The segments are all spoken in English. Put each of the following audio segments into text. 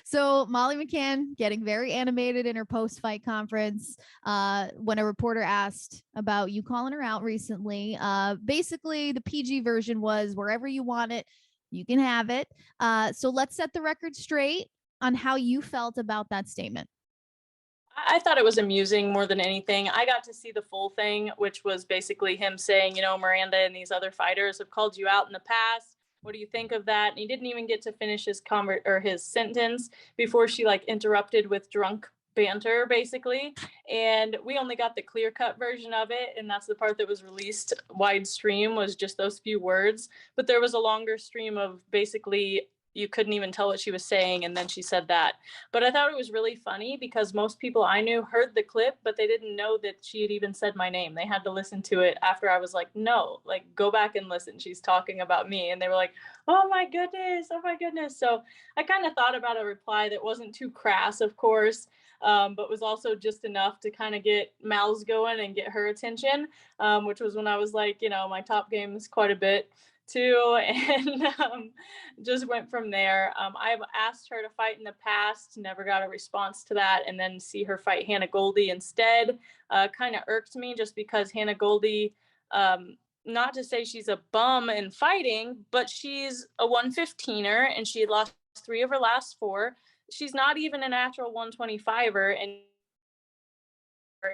So Molly Mccann getting very animated in her post-fight conference when a reporter asked about you calling her out recently. Basically, the PG version was wherever you want it, you can have it. So let's set the record straight on how you felt about that statement. I thought it was amusing more than anything. I got to see the full thing, which was basically him saying, Miranda and these other fighters have called you out in the past. What do you think of that? And he didn't even get to finish his sentence before she interrupted with drunk banter, basically. And we only got the clear cut version of it, and that's the part that was released wide stream, was just those few words. But there was a longer stream of basically you couldn't even tell what she was saying, and then she said that. But I thought it was really funny because most people I knew heard the clip, but they didn't know that she had even said my name. They had to listen to it after I was like, no, go back and listen. She's talking about me. And they were like, oh my goodness, oh my goodness. So I kind of thought about a reply that wasn't too crass, of course, but was also just enough to kind of get mouths going and get her attention, which was when I was like, my top game is quite a bit too, and just went from there. I've asked her to fight in the past, never got a response to that, and then see her fight Hannah Goldie instead kind of irked me, just because Hannah Goldie, not to say she's a bum in fighting, but she's a 115er, and she had lost 3 of her last 4. She's not even a natural 125er, and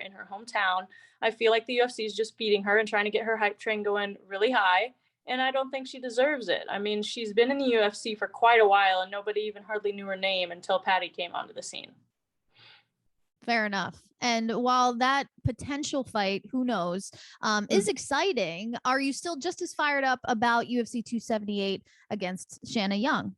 in her hometown. I feel like the UFC is just feeding her and trying to get her hype train going really high. And I don't think she deserves it. I mean, she's been in the UFC for quite a while, and nobody even hardly knew her name until Patty came onto the scene. Fair enough. And while that potential fight, who knows, is exciting, are you still just as fired up about UFC 278 against Shanna Young?